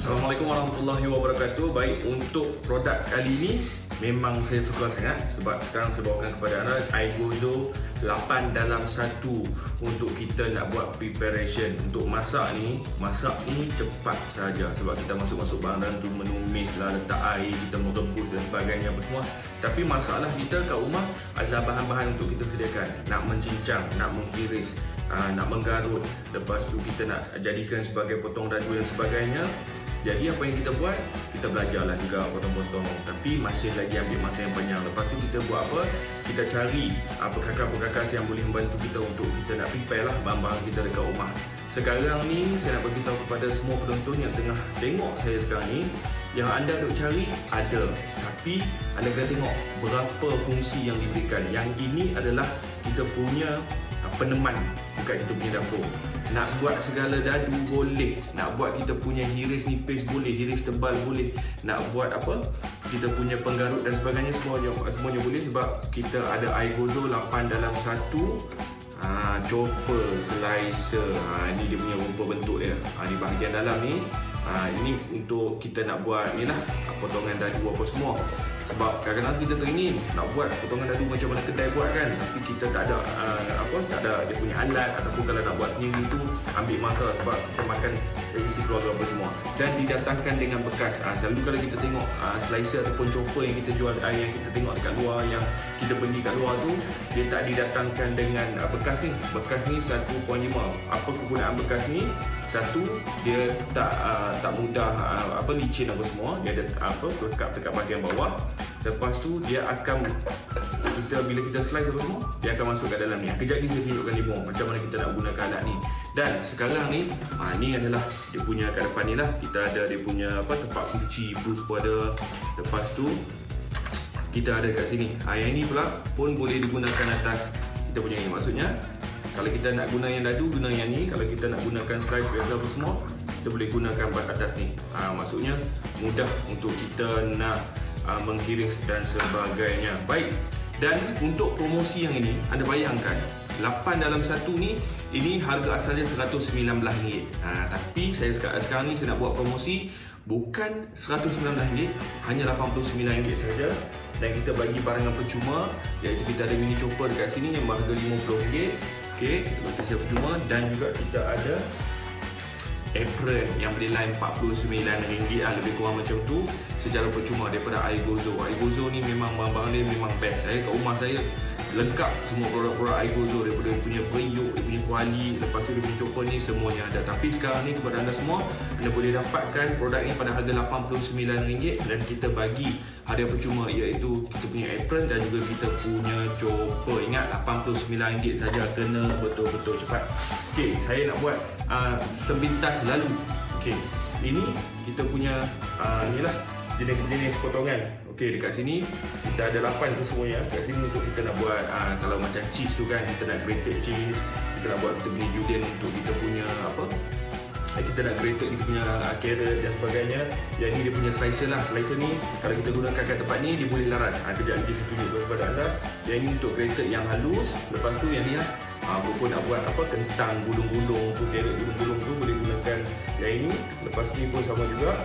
Assalamualaikum warahmatullahi wabarakatuh. Baik, untuk produk kali ini memang saya suka sangat sebab sekarang saya bawakan kepada anda iGozo 8 dalam 1 untuk kita nak buat preparation. Untuk masak ni cepat saja sebab kita masuk bahan dalam tu, menumis lah, letak air, kita merebus dan sebagainya apa semua. Tapi masalah kita kat rumah adalah bahan-bahan untuk kita sediakan. Nak mencincang, nak mengiris, nak menggarut, lepas tu kita nak jadikan sebagai potong dadu dan sebagainya. Jadi apa yang kita buat, kita belajarlah juga potong-potong, tapi masih lagi ambil masa yang panjang. Lepas tu kita buat apa? Kita cari perkakas-perkakas yang boleh membantu kita untuk kita nak prepare lah bahan-bahan kita dekat rumah. Sekarang ni saya nak beritahu kepada semua penonton yang tengah tengok saya sekarang ni, yang anda duk cari ada, tapi anda kena tengok berapa fungsi yang diberikan. Yang ini adalah kita punya peneman, bukan kita punya dapur. Nak buat segala dadu boleh, nak buat kita punya hiris nipis boleh, hiris tebal boleh, nak buat apa, kita punya penggarut dan sebagainya, semuanya boleh sebab kita ada iGozo 8 dalam 1. Chopper, slicer, ini dia punya rupa bentuk dia. Di bahagian dalam ni, ini untuk kita nak buat ni lah, potongan dadu apa semua. Sebab kadang-kadang kita teringin nak buat potongan dadu macam mana kedai buat kan, tapi kita tak ada tak ada dia punya alat, ataupun kalau nak buat sendiri tu ambil masa sebab kita makan sesi keluarga apa semua. Dan didatangkan dengan bekas. Selalu kalau kita tengok slicer ataupun chopper yang kita jual, yang kita tengok dekat luar, yang kita beli kat luar tu, dia tak didatangkan dengan bekas ni. Bekas ni 1.5. Apa kegunaan bekas ni? Satu, dia tak mudah licin apa semua. Dia ada pekat dekat bahagian bawah. Lepas tu dia akan bila kita slice apa semua, dia akan masuk kat dalam ni. Kejap ni saya tunjukkan demo macam mana kita nak gunakan alat ni. Dan sekarang ni ni adalah dia punya kat depan ni lah. Kita ada dia punya tempat cuci brush pun ada. Lepas tu kita ada kat sini. Yang ni pula pun boleh digunakan atas kita punya ni. Maksudnya kalau kita nak guna yang dadu, guna yang ni. Kalau kita nak gunakan slice biasa apa semua, kita boleh gunakan kat atas ni. Maksudnya mudah untuk kita nak menghiris dan sebagainya. Baik, dan untuk promosi yang ini, anda bayangkan 8 dalam 1 ni, ini harga asalnya RM119. Tapi saya sekarang ni saya nak buat promosi bukan RM119, hanya RM89 saja. Dan kita bagi barangan percuma, iaitu kita ada mini chopper dekat sini yang berharga RM50. Okey, lokasi percuma. Dan juga kita ada apron yang bernilai RM49 lebih kurang macam tu, secara percuma daripada iGozo. iGozo ni memang barang-barang dia memang best. Saya kat rumah saya lengkap semua produk-produk iGozo, daripada dia punya periuk, dia punya kuali, lepas tu dia punya chopper ni semuanya ada. Tapi sekarang ni kepada anda semua, anda boleh dapatkan produk ni pada harga RM89 dan kita bagi hadiah percuma, iaitu kita punya apron dan juga kita punya chopper. Ingat, RM89 saja, kena betul-betul cepat. Okey, saya nak buat sebintas lalu. Okey, ini kita punya inilah jenis-jenis potongan. Okey, dekat sini kita ada 8 tu semuanya. Dekat sini untuk kita nak buat kalau macam cheese tu kan, kita nak grated cheese, kita nak buat kita punya julienne untuk kita punya kita nak grated kita punya carrot dan sebagainya. Yang ni dia punya slicer lah. Slicer ni kalau kita gunakan kat tempat ni, dia boleh laras. Kejap lagi saya tunjuk kepada anda. Yang ni untuk grated yang halus. Lepas tu yang ni lah, pun nak buat kentang gulung-gulung tu, carrot gulung-gulung tu boleh gunakan yang ini. Lepas ni pun sama juga.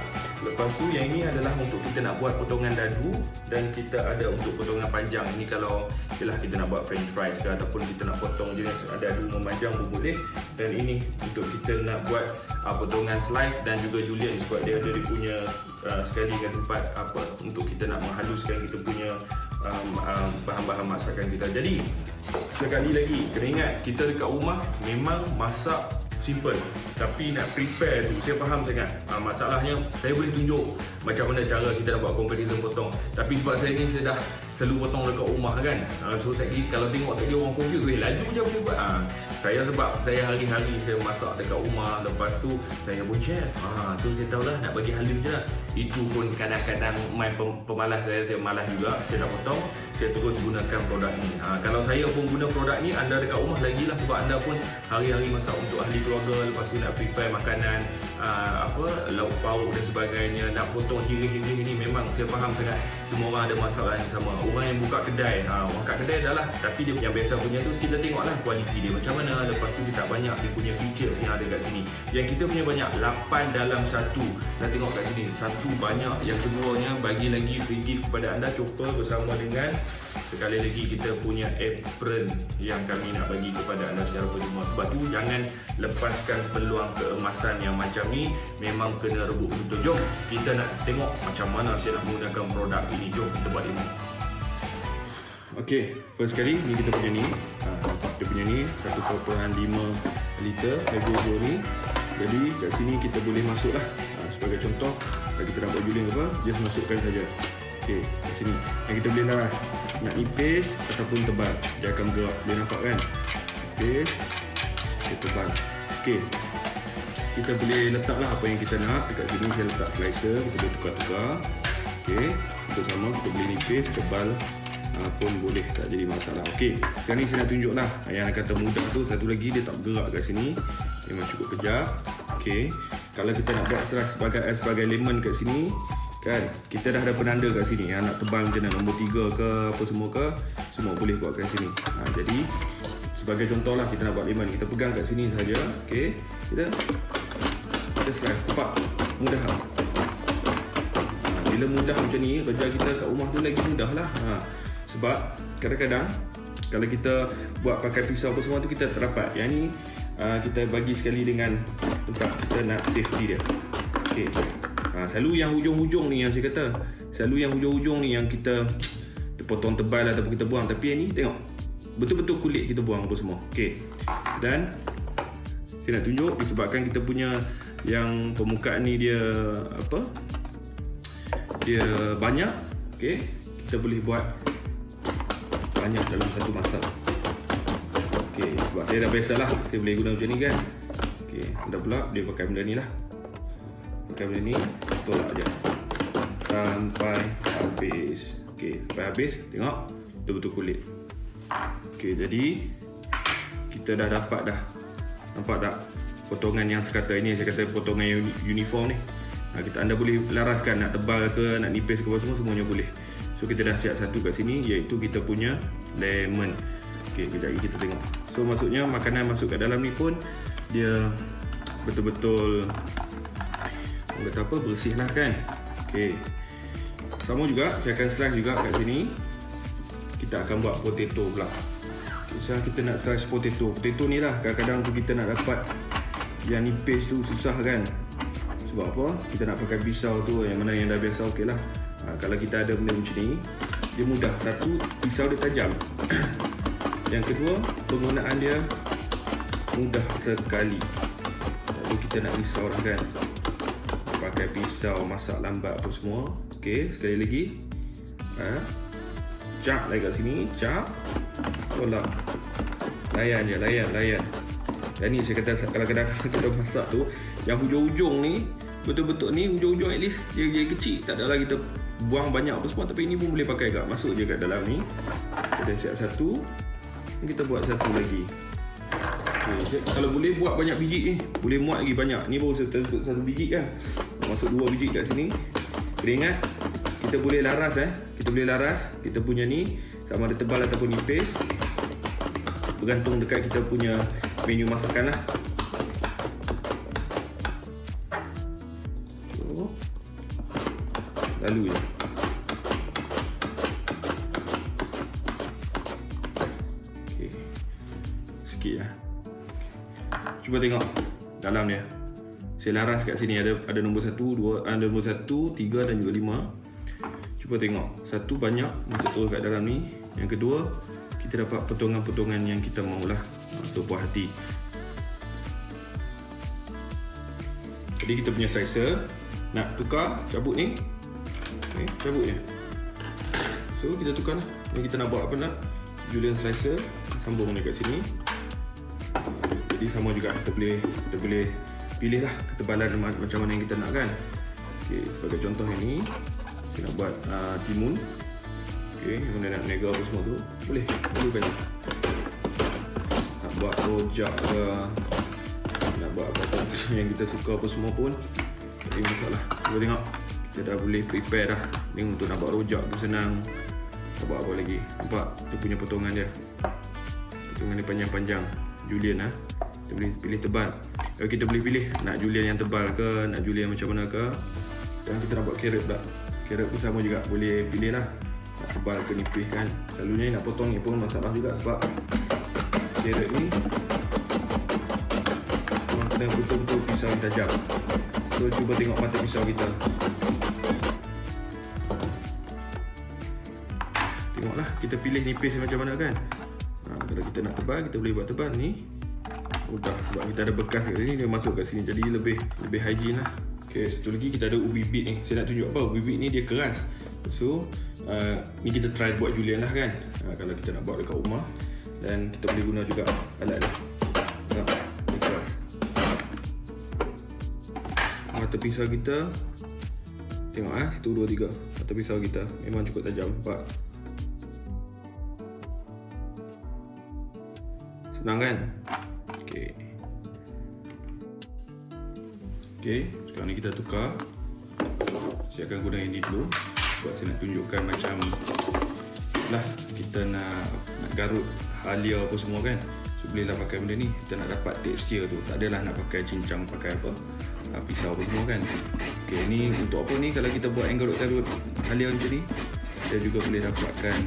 Lepas tu yang ini adalah untuk kita nak buat potongan dadu, dan kita ada untuk potongan panjang. Ini kalau kita nak buat french fries ke, ataupun kita nak potong jenis dadu memanjang pun boleh. Dan ini untuk kita nak buat potongan slice dan juga julienne, sebab dia ada dia punya sekali dengan tempat untuk kita nak menghaluskan kita punya bahan-bahan masakan kita. Jadi sekali lagi kena ingat, kita dekat rumah memang masak simple, tapi nak prepare tu saya faham sangat. Masalahnya saya boleh tunjuk macam mana cara kita nak buat comparison potong, tapi sebab saya ni saya dah selalu potong dekat rumah kan, so kalau tengok tadi orang confuse, laju je boleh buat. Saya sebab saya hari-hari saya masak dekat rumah, lepas tu saya pun chef, so saya tahulah nak bagi halus je lah. Itu pun kadang-kadang main pemalas saya malas juga. Saya nak potong, saya terus gunakan produk ni. Kalau saya pun guna produk ni, anda dekat rumah lagi lah, sebab anda pun hari-hari masak untuk ahli keluarga, lepas tu nak prepare makanan lauk pauk dan sebagainya, nak potong hiring-hiring ni, memang saya faham sangat semua orang ada masalah yang sama. Orang yang buka kedai, orang buka kedai dah lah, tapi dia yang biasa punya tu kita tengoklah kualiti dia macam mana, lepas tu dia tak banyak dia punya features yang ada kat sini. Yang kita punya banyak 8 dalam 1. Dah tengok kat sini, satu banyak, yang keduanya bagi lagi free gift kepada anda, chopper bersama dengan sekali lagi kita punya apron yang kami nak bagi kepada anda secara percuma. Sebab tu jangan lepaskan peluang keemasan yang macam ni, memang kena rebut betul. Jom kita nak tengok macam mana saya nak menggunakan produk ini. Jom kita buat demo. Okey, first kali ni kita punya ni, dia punya ni 1.5 liter Airgozo ni. Jadi kat sini kita boleh masuk lah, sebagai contoh kalau kita nak buat juling apa, just masukkan saja. Okey, kat sini yang kita boleh laras, nak nipis ataupun tebal, dia akan bergerak, boleh nampak kan. Okey, kita tebal. Okey, kita boleh letaklah apa yang kita nak. Dekat sini saya letak slicer, kita boleh tukar-tukar. Okey, untuk sama kita boleh nipis, tebal pun boleh, tak jadi masalah. Okey, sekarang ni saya nak tunjuklah yang kata mudah tu. Satu lagi dia tak bergerak kat sini, memang cukup kejap. Okey, kalau kita nak buat sebagai lemon kat sini kan, kita dah ada penanda kat sini, nak tebal macam mana, nombor 3 ke apa semua ke, semua boleh buat kat sini. Jadi sebagai contoh lah, kita nak buat lemon, kita pegang kat sini saja. Okey, kita slice, nampak mudah lah. Bila mudah macam ni, kerja kita kat rumah tu lagi mudah lah. Sebab kadang-kadang kalau kita buat pakai pisau apa semua tu kita tak dapat. Yang ni kita bagi sekali dengan tempat kita nak safety dia. Okey, selalu yang hujung-hujung ni yang saya kata, selalu yang hujung-hujung ni yang kita potong tebal ataupun kita buang. Tapi yang ni tengok, betul-betul kulit kita buang apa semua. Okey, dan saya nak tunjuk disebabkan kita punya yang permukaan ni dia apa, dia banyak. Okey, kita boleh buat banyak dalam satu masa. Okey, sebab saya dah biasalah, saya boleh guna macam ni kan. Okey, anda pula dia pakai benda ni lah. Pakai benda ni, tolak je sampai habis. Okey, sampai habis, tengok betul-betul kulit. Okey, jadi kita dah dapat dah. Nampak tak potongan yang sekata ini, saya kata potongan uniform ni. Anda boleh laraskan, nak tebal ke, nak nipis ke apa semua, semuanya boleh. So kita dah siap satu kat sini, iaitu kita punya lemon. Okey, kejap lagi kita tengok. So maksudnya makanan masuk kat dalam ni pun dia betul-betul kata apa, bersih lah kan. Okey, sama juga saya akan slice juga kat sini. Kita akan buat potato pula. Okay, sekarang kita nak slice potato. Potato ni lah kadang-kadang tu kita nak dapat yang nipis tu susah kan. Sebab apa? Kita nak pakai pisau tu, yang mana yang dah biasa okey lah. Kalau kita ada benda macam ni, dia mudah. Satu, pisau dia tajam. Yang kedua, penggunaan dia mudah sekali. Lalu kita nak risau lah kan, pakai pisau masak lambat apa semua. Okey, sekali lagi, cap lagi kat sini, cap, tolak, layan je, layan. Dan ni saya kata, kalau kadang-kadang kita masak tu, yang hujung-hujung ni, betul-betul ni hujung-hujung at least dia kecil, tak adalah kita buang banyak apa semua. Tapi ini pun boleh pakai kat, masuk je kat dalam ni. Kita siap satu, kita buat satu lagi. Okay, kalau boleh buat banyak biji ni, boleh muat lagi banyak. Ni baru satu biji kan, masuk 2 biji kat sini. Kena ingat, kita boleh laras kita boleh laras kita punya ni sama ada tebal ataupun nipis, bergantung dekat kita punya menu masakan lah. So, lalu je. Okay, sikit lah. Cuba tengok dalam dia. Saya laras kat sini ada nombor 1, 2, ada nombor 1, 3 dan juga 5. Cuba tengok, satu banyak masuk terus kat dalam ni. Yang kedua, kita dapat potongan-potongan yang kita maulah, untuk puas hati. Jadi kita punya slicer nak tukar, cabut ni. Okay, cabut je. So kita tukar lah. Ni kita nak buat apa nak? Julian slicer, sambung dekat sini. Jadi sama juga, kita boleh pilih lah ketebalan macam mana yang kita nak kan. Okay, sebagai contoh yang ni, kita nak buat timun. Okay, guna nak meniaga apa semua tu boleh kan. Nak buat rojak ke, nak buat apa-apa yang kita suka apa semua pun tak ada masalah. Cuba tengok, kita dah boleh prepare dah. Ni untuk nak buat rojak pun senang. Tak buat apa lagi. Nampak tu punya potongan dia. Potongan dia panjang-panjang. Julienne lah. Kita boleh pilih tebal. Kalau kita boleh pilih nak julienne yang tebal ke, nak julienne macam mana ke. Dan kita nak buat carrot pula. Carrot pun sama juga, boleh pilih lah. Nak tebal ke nipis kan. Selalunya nak potong ni pun masalah juga sebab carrot ni memang kena betul-betul pisau yang tajam. So cuba tengok mata pisau kita. Tengoklah kita pilih nipis macam mana kan. Kalau kita nak tebal, kita boleh buat tebal ni. Mudah sebab kita ada bekas kat sini, dia masuk kat sini, jadi lebih hygiene lah. Okay, satu lagi kita ada ubi bit ni. Saya nak tunjuk apa, ubi bit ni dia keras. So ni kita try buat julienne lah kan. Kalau kita nak buat dekat rumah. Dan kita boleh guna juga alat ni. Dia keras. Mata pisau kita, tengok 1, 2, 3. Mata pisau kita memang cukup tajam. Nampak? Senang kan? Okay, sekarang ni kita tukar. Saya akan guna yang ni dulu sebab saya nak tunjukkan macam lah kita nak garut halia apa semua kan. So bolehlah pakai benda ni. Kita nak dapat tekstur tu. Tak adalah nak pakai cincang, pakai apa, pisau apa semua kan. Okay, ni untuk apa ni? Kalau kita buat yang garut-garut halia macam ni, kita juga boleh dapatkan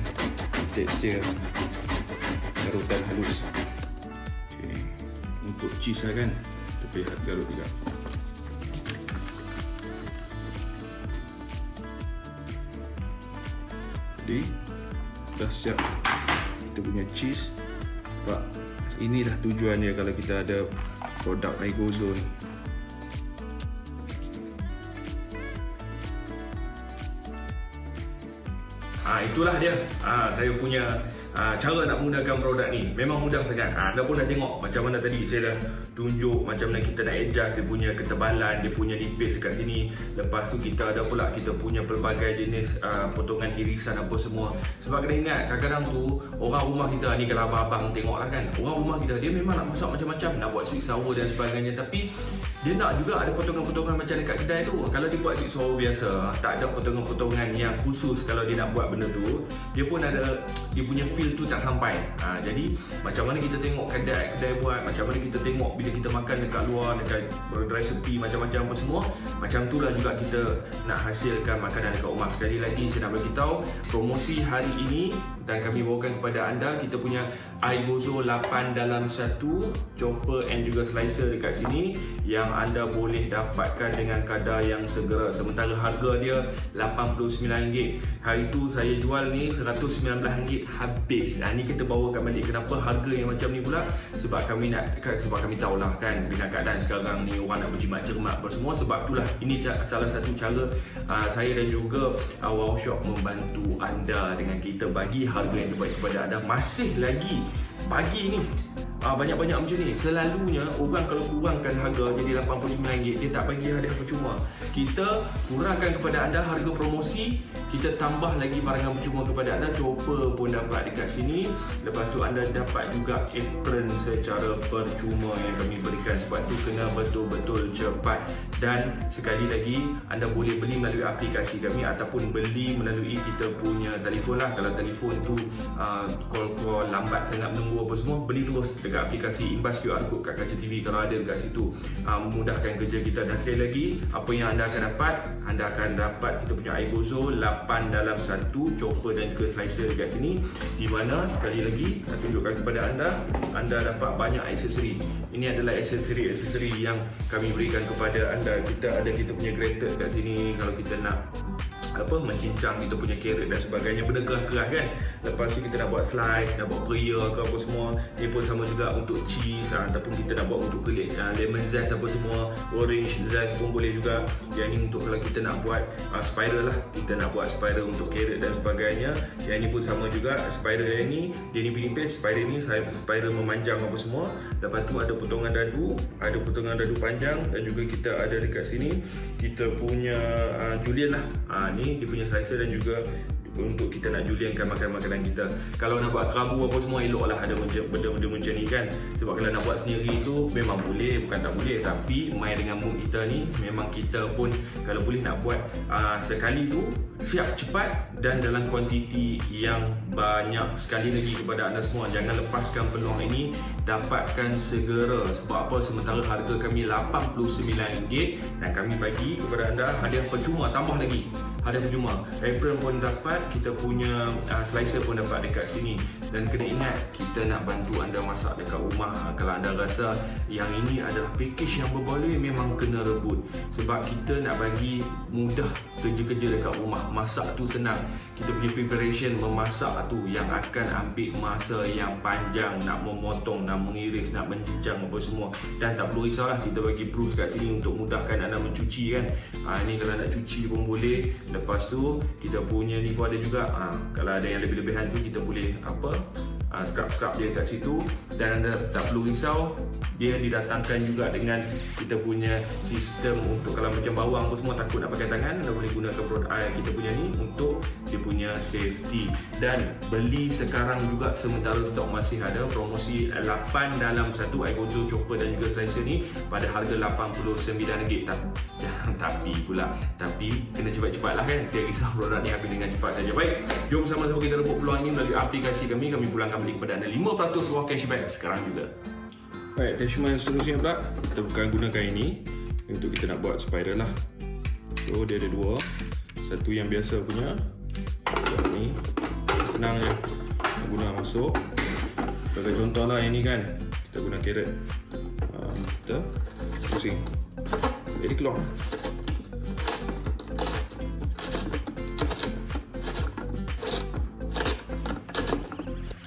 tekstur garutan halus. Okay, untuk cheese lah kan, kita boleh garut juga. Jadi dah siap kita punya cheese. Nampak? Inilah tujuannya kalau kita ada produk Aigozo ni. Itulah dia saya punya cara nak menggunakan produk ni. Memang mudah sangat. Anda pun dah tengok macam mana tadi saya dah tunjuk macam mana kita nak adjust dia punya ketebalan, dia punya nipis dekat sini. Lepas tu kita ada pula kita punya pelbagai jenis potongan irisan apa semua. Sebab kena ingat kadang-kadang tu orang rumah kita ni, kalau abang-abang tengok lah kan, orang rumah kita dia memang nak masak macam-macam, nak buat sweet sour dan sebagainya, tapi dia nak juga ada potongan-potongan macam dekat kedai tu. Kalau dia buat sweet sour biasa, tak ada potongan-potongan yang khusus. Kalau dia nak buat benda tu, dia pun ada, dia punya feel tu tak sampai. Jadi macam mana kita tengok kedai buat, macam mana kita tengok bila kita makan dekat luar, dekat resepi macam-macam apa semua, macam itulah juga kita nak hasilkan makanan dekat rumah. Sekali lagi saya nak beritahu promosi hari ini dan kami bawakan kepada anda kita punya Aigozo 8 dalam 1 chopper and juga slicer dekat sini yang anda boleh dapatkan dengan kadar yang segera. Sementara harga dia RM89. Hari tu saya jual ni RM119 habis. Ni kita bawakan balik. Kenapa harga yang macam ni pula? Sebab kami tahulah kan dengan keadaan sekarang ni orang nak berjimat cermat apa semua. Sebab itulah ini salah satu cara saya dan juga Wow Shop membantu anda dengan kita bagi harga yang terbaik kepada anda. Masih lagi pagi ni banyak-banyak macam ni. Selalunya orang kalau kurangkan harga jadi RM89, dia tak bagi hadiah percuma. Kita kurangkan kepada anda harga promosi, kita tambah lagi barangan percuma kepada anda. Chopper pun dapat dekat sini. Lepas tu anda dapat juga apron secara percuma yang kami berikan. Sebab tu kena betul-betul cepat. Dan sekali lagi anda boleh beli melalui aplikasi kami ataupun beli melalui kita punya telefon lah. Kalau telefon tu call lambat sangat menunggu apa semua, beli terus dekat aplikasi, imbas QR code kat kaca TV kalau ada dekat situ, memudahkan kerja kita. Dan sekali lagi, apa yang anda akan dapat? Anda akan dapat kita punya Aigozo 8 dalam 1 chopper dan juga slicer dekat sini, di mana sekali lagi saya tunjukkan kepada anda dapat banyak aksesori. Ini adalah aksesori yang kami berikan kepada anda. Kita ada kita punya grater kat sini kalau kita nak mencincang kita punya carrot dan sebagainya, benda keras-keras kan. Lepas tu kita nak buat slice, nak buat peria ke apa semua. Ini pun sama juga untuk cheese ataupun kita nak buat untuk kulit lemon zest apa semua, orange zest pun boleh juga. Yang ni untuk kalau kita nak buat spiral lah, kita nak buat spiral untuk carrot dan sebagainya. Yang ni pun sama juga, spiral yang ni dia nipis-nipis, spiral ni spiral memanjang apa semua. Lepas tu ada potongan dadu panjang, dan juga kita ada dekat sini kita punya julienne lah. Ni dia punya slicer dan juga untuk kita nak julienkan makanan kita. Kalau nak buat kerabu apa semua, eloklah ada benda-benda macam ni kan. Sebab kalau nak buat sendiri tu memang boleh, bukan tak boleh, tapi main dengan mood kita ni, memang kita pun kalau boleh nak buat sekali tu siap cepat dan dalam kuantiti yang banyak. Sekali lagi kepada anda semua, jangan lepaskan peluang ini, dapatkan segera. Sebab apa? Sementara harga kami RM89 dan kami bagi kepada anda hadiah percuma, tambah lagi hadiah percuma. Apron pun dapat, kita punya slicer pun dapat dekat sini. Dan kena ingat, kita nak bantu anda masak dekat rumah. Kalau anda rasa yang ini adalah package yang berbaloi, memang kena rebut. Sebab kita nak bagi mudah kerja-kerja dekat rumah. Masak tu senang. Kita punya preparation memasak tu yang akan ambil masa yang panjang, nak memotong, nak mengiris, nak menjijang apa semua. Dan tak perlu risaulah, kita bagi brush kat sini untuk mudahkan anda mencuci kan. Ni kalau nak cuci pun boleh. Lepas tu kita punya ni pun ada juga. Kalau ada yang lebih-lebihan tu kita boleh scrub dia kat situ. Dan anda tak perlu risau, dia didatangkan juga dengan kita punya sistem untuk kalau macam bawang apa semua takut nak pakai tangan, anda boleh gunakan produk kita punya ni untuk dia punya safety. Dan beli sekarang juga sementara stok masih ada, promosi 8 dalam 1 iGozo chopper dan juga slicer ni pada harga RM89. Tapi kena cepat-cepat lah kan. Saya risau produk ni habis dengan cepat saja. Baik, jom sama-sama kita rebut peluang ni melalui aplikasi kami. Kami pulangkan balik kepada anda 5% wah cashback sekarang juga. Baik, attachment seterusnya pula kita akan gunakan ini untuk kita nak buat spiral lah. So dia ada dua, satu yang biasa punya, ni senang je nak guna masuk. Sebagai contoh lah ini kan, kita guna carrot, kita pusing jadi keluar.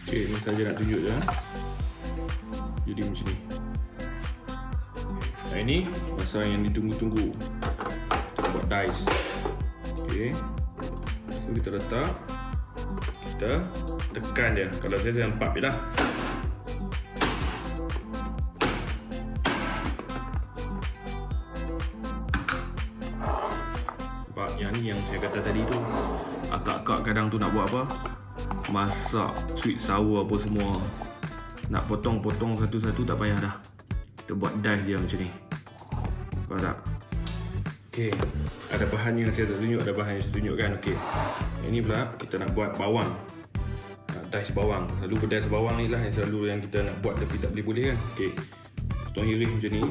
Okay, ni saja nak tunjuk je. Jadi macam ni. Nah, ini masa yang ditunggu-tunggu. Kita buat dice. Okay. So kita letak, kita tekan dia. Kalau saya empat je lah. Sebab yang ni yang saya kata tadi tu, akak-akak kadang tu nak buat apa? Masak sweet sour apa semua, nak potong-potong satu-satu tak payah dah. Kita buat dice dia macam ni. Faham tak? Okay, ada bahan yang saya tunjuk, ada bahan yang saya tunjukkan. Okay, ini pula kita nak buat bawang, nak dice bawang. Selalu dice bawang ni lah yang selalu yang kita nak buat tapi tak boleh kan. Okay, potong iris macam ni,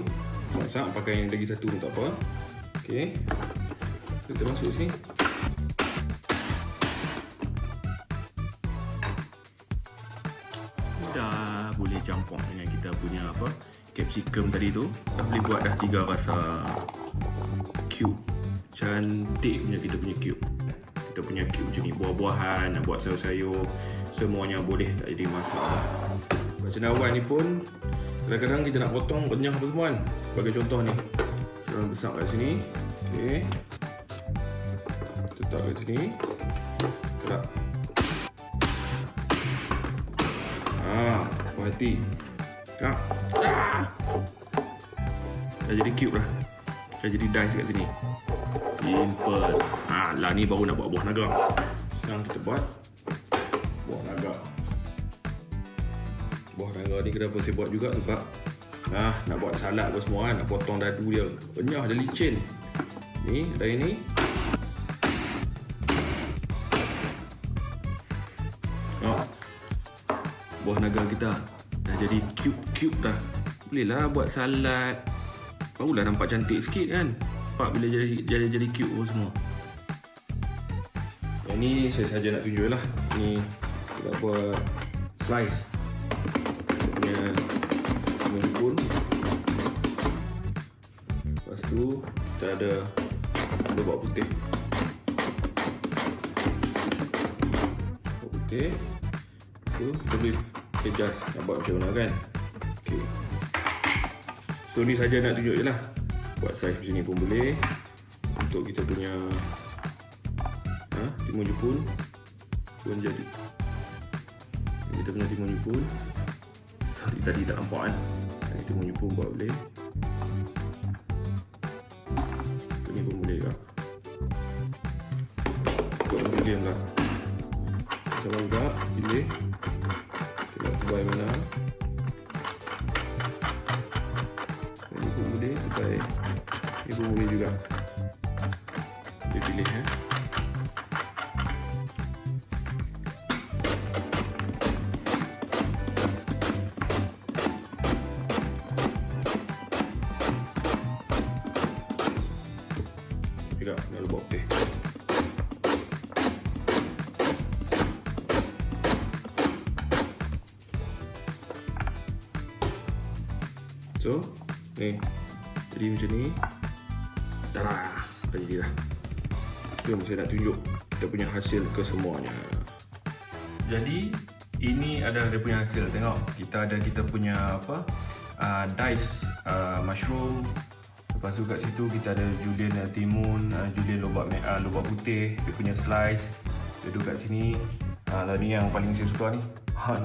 masak pakai yang lagi satu pun tak apa. Okay, kita masuk sini. Dah boleh campur dengan kita punya apa, capsicum tadi tu. Dah boleh buat dah 3 rasa cube. Cantik punya kita punya cube. Kita punya cube macam ni, buah-buahan, nak buat sayur-sayur, semuanya boleh, tak jadi masalah. Macam cendawan ni pun kadang-kadang kita nak potong renyah apa semua kan. Sebagai contoh ni, kita besar kat sini. Okay, letak kat sini, gerak. Puas hati. Dah jadi cube dah. Dah jadi dice kat sini. Simple. Lah ni baru nak buat buah naga. Sekarang kita buat buah naga. Buah naga ni kenapa saya buat juga sebab nak buat salad apa semua kan, nak potong dadu dia. Renyah dia licin. Ni ada ini. Buah naga kita dah jadi cube-cube dah. Bolehlah buat salad. Barulah nampak cantik sikit kan. Nampak bila jadi cube pun semua. Yang ni saya saja nak tunjuk lah. Ni kita buat slice punya pun. Lepas tu kita ada bawang putih. Bawang putih tu kita boleh adjust nak buat macam mana kan. Okay, so ni saja nak tunjuk je lah. Buat saiz macam ni pun boleh. Untuk kita punya timun Jepun pun jadi. Kita punya timun Jepun tadi tak nampak kan. Timun Jepun buat boleh. Ini pun boleh juga. Buat medium lah. sama juga, pilih kita nak tebai mana. Ini pun boleh tebai, ini pun boleh juga, dia pilih ya. Juga nak lubuk teh. So, ni jadi macam ni. Dah jadi dah. Itu yang saya nak tunjuk kita punya hasil kesemuanya. Jadi ini adalah dia punya hasil. Tengok, kita punya apa? Dice mushroom. Lepas tu kat situ kita ada julienne timun, julienne lobak putih, dia punya slice. Duduk kat sini. Lalu ni yang paling saya suka ni.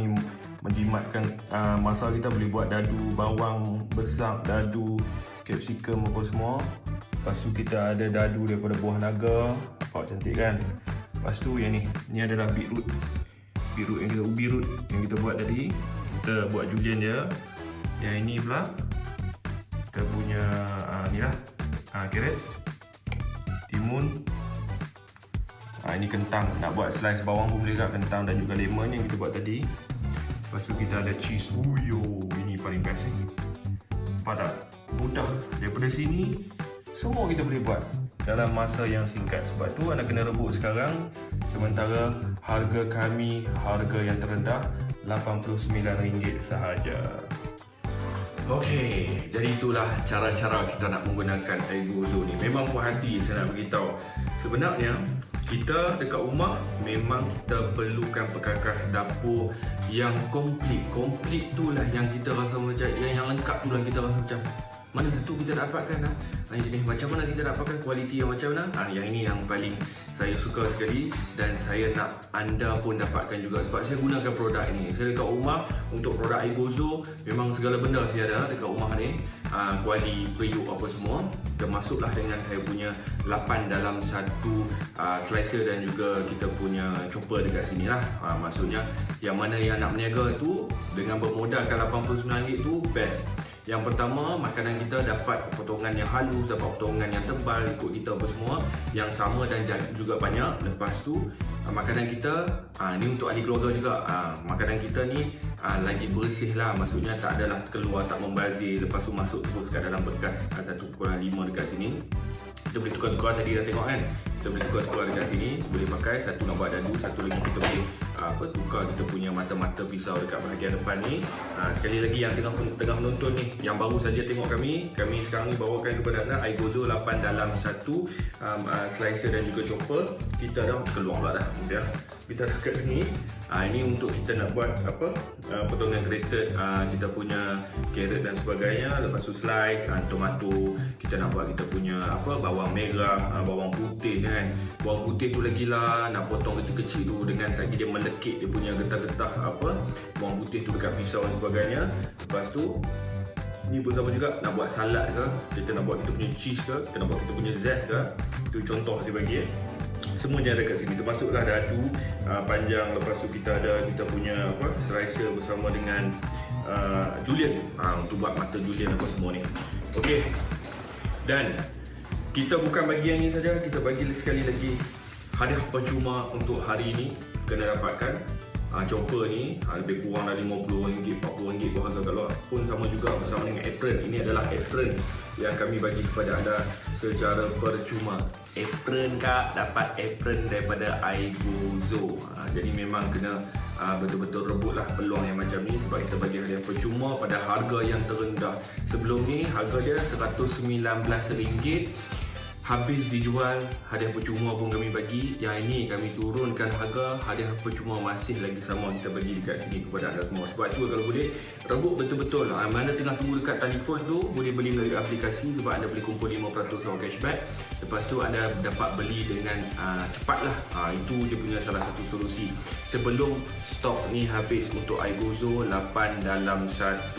Ni menjimatkan masa kita boleh buat dadu bawang besar, dadu capsicum apa semua. Lepas tu kita ada dadu daripada buah naga. Nampak cantik kan? Lepas tu yang ni adalah beetroot. Ubi root yang kita buat tadi. Kita buat julienne dia. Yang ini pula kita punya ni lah, carrot, timun. Ini kentang, nak buat slice bawang pun boleh juga, kentang dan juga lemon yang kita buat tadi. Lepas tu kita ada cheese. Ini paling best ni. Nampak tak? Mudah. Daripada sini semua kita boleh buat dalam masa yang singkat. Sebab tu anda kena rebut sekarang. Sementara harga kami, harga yang terendah RM89 sahaja. Okey, jadi itulah cara-cara kita nak menggunakan air gozo ni. Memang puas hati saya nak beritahu. Sebenarnya kita dekat rumah memang kita perlukan perkakas dapur yang komplit. Komplit itulah yang kita rasa macam yang lengkap itulah kita rasa macam mana satu kita dapatkan jenis macam mana kita dapatkan kualiti yang macam mana. Yang ini yang paling saya suka sekali dan saya nak anda pun dapatkan juga sebab saya gunakan produk ini. Saya dekat rumah untuk produk air gozo memang segala benda saya ada dekat rumah ni. Kuali, periuk apa semua termasuklah dengan saya punya 8 dalam 1 slicer dan juga kita punya chopper dekat sini lah. Maksudnya yang mana yang nak berniaga tu dengan bermodalkan RM89 tu best. Yang pertama, makanan kita dapat potongan yang halus, dapat potongan yang tebal ikut kita apa semua, yang sama dan juga banyak. Lepas tu makanan kita ni untuk ahli keluarga juga. Makanan kita ni lagi bersih lah, maksudnya tak adalah keluar, tak membazir. Lepas tu masuk terus kat dalam bekas 1/5 dekat sini. Kita boleh tukar-tukar, tadi dah tengok kan, kita boleh tukar-tukar dekat sini, boleh pakai. Satu nak buat dadu, satu lagi kita boleh tukar kita punya mata-mata pisau dekat bahagian depan ni. Sekali lagi yang tengah menonton ni, yang baru saja tengok kami sekarang ni bawakan kepada anda air gozo 8 dalam 1 slicer dan juga chopper. Kita dah keluar pula dah, kita dah kat sini. Ini untuk kita nak buat potongan grated kita punya carrot dan sebagainya. Lepas tu slice tomato, kita nak buat kita punya bawang merah, bawang putih kan. Bawang putih tu lagi lah nak potong kecil-kecil tu dengan sagi dia melekit dia punya getah-getah bawang putih tu dekat pisau dan sebagainya. Lepas tu ni pun sama juga, nak buat salad ke, kita nak buat kita punya cheese ke, kita nak buat kita punya zest ke. Itu contoh saya bagi semuanya ada kat sini, termasuklah dadu panjang. Lepas tu kita ada kita punya slicer bersama dengan julienne untuk buat mata julienne apa semua ni. Okey, dan kita bukan bagi yang ini saja, kita bagi sekali lagi hadiah percuma untuk hari ini. Kena dapatkan chopper ni lebih kurang dari RM50, RM40 berharga kalau pun sama juga bersama dengan apron. Ini adalah apron yang kami bagi kepada anda secara percuma. Apron kak, dapat apron daripada air gozo. Jadi memang kena betul-betul rebutlah peluang yang macam ni sebab kita bagi hadiah percuma pada harga yang terendah. Sebelum ni harga dia RM119. Habis dijual, hadiah percuma pun kami bagi. Yang ini kami turunkan harga, hadiah percuma masih lagi sama kita bagi dekat sini kepada anda semua. Sebab tu kalau boleh rebut betul-betul. Mana tengah tunggu dekat telefon tu, boleh beli melalui aplikasi sebab anda boleh kumpul 5% awal cashback. Lepas tu anda dapat beli dengan cepat lah. Itu dia punya salah satu solusi. Sebelum stok ni habis untuk air gozo 8 dalam 1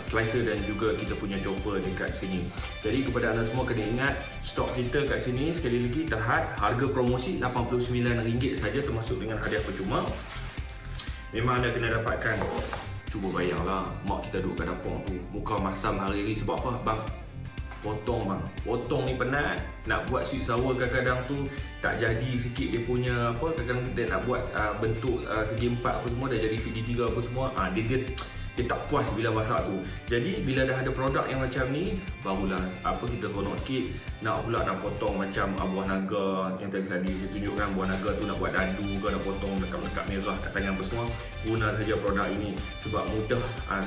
slicer dan juga kita punya chopper dekat sini. Jadi kepada anda semua kena ingat, stok kita kat sini sekali lagi terhad, harga promosi RM89 saja termasuk dengan hadiah percuma. Memang anda kena dapatkan. Cuba bayanglah, mak kita duduk kat dapur tu, muka masam hari-hari sebab apa? Bang, potong bang, potong ni penat. Nak buat sweet sour kadang-kadang tu tak jadi sikit dia punya apa, kadang-kadang kita nak buat bentuk segi empat apa semua dah jadi segi tiga apa semua. Dia tak puas bila masak tu. Jadi bila dah ada produk yang macam ni, barulah kita seronok sikit. Nak pula nak potong macam buah naga yang tadi saya tunjukkan, buah naga tu nak buat dadu ke, nak potong lekat-lekat merah kat tangan apa semua, guna saja produk ini sebab mudah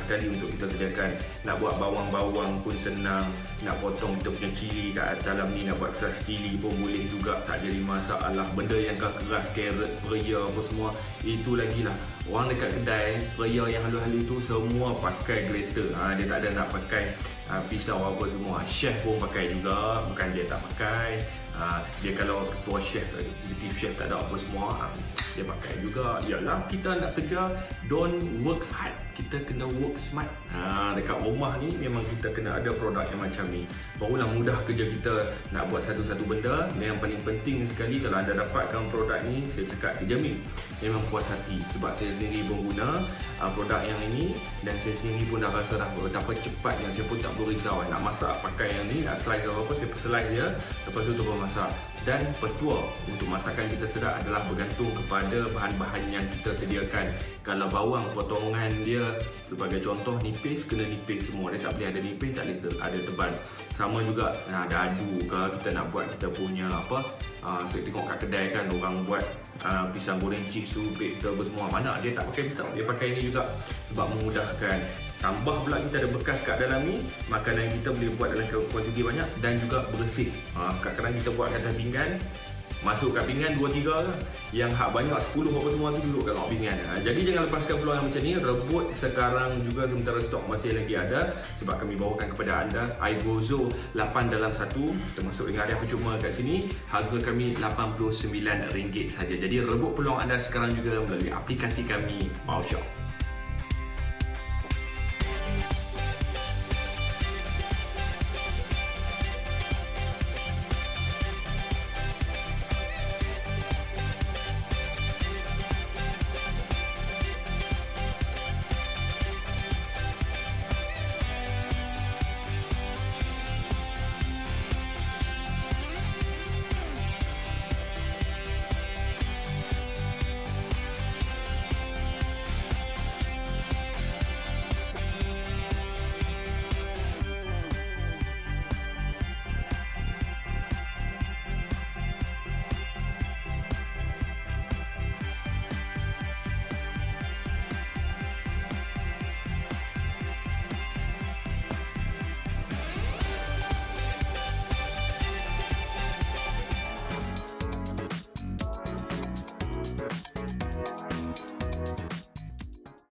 sekali untuk kita sediakan. Nak buat bawang-bawang pun senang, nak potong kita punya cili kat dalam ni, nak buat slice cili pun boleh juga, tak jadi masalah. Benda yang keras, carrot, peria apa semua, itu lagi lah. Orang dekat kedai, peria yang halus-halus tu semua pakai grater. Dia tak ada nak pakai pisau apa semua. Chef pun pakai juga, bukan dia tak pakai. Dia kalau ketua chef, executive chef tak ada apa semua, dia pakai juga. Yalah, kita nak kerja, don't work hard, kita kena work smart. Dekat rumah ni memang kita kena ada produk yang macam ni, barulah mudah kerja kita nak buat satu-satu benda. Yang paling penting sekali, kalau anda dapatkan produk ni, saya cakap, saya jamin memang puas hati sebab saya sendiri pun guna produk yang ini dan saya sendiri pun dah rasa dah betapa cepat yang saya pun tak perlu risau nak masak pakai yang ni, nak slice apa, saya slice dia, lepas tu terus masak. Dan petua untuk masakan kita sedap adalah bergantung kepada bahan-bahan yang kita sediakan. Kalau bawang potongan dia sebagai contoh nipis, kena nipis semua, dia tak boleh ada nipis, tak boleh ada tebal. Sama juga dadu ke, kita nak buat kita punya apa, saya tengok kat kedai kan orang buat pisang goreng cheese tu, bake apa semua, mana dia tak pakai pisau, dia pakai ini juga sebab memudahkan. Tambah pula kita ada bekas kat dalam ni, makanan kita boleh buat dalam kuantiti banyak dan juga bersih. Kadang-kadang kita buat kat atas pinggan, masuk kat pinggan 2-3 lah. Yang hak banyak 10 apa semua tu duduk kat pinggan. Jadi jangan lepaskan peluang yang macam ni. Rebut sekarang juga sementara stok masih lagi ada, sebab kami bawakan kepada anda Aigozo 8 dalam 1 termasuk dengan hadiah percuma kat sini. Harga kami RM89 saja. Jadi rebut peluang anda sekarang juga melalui aplikasi kami, Wow Shop.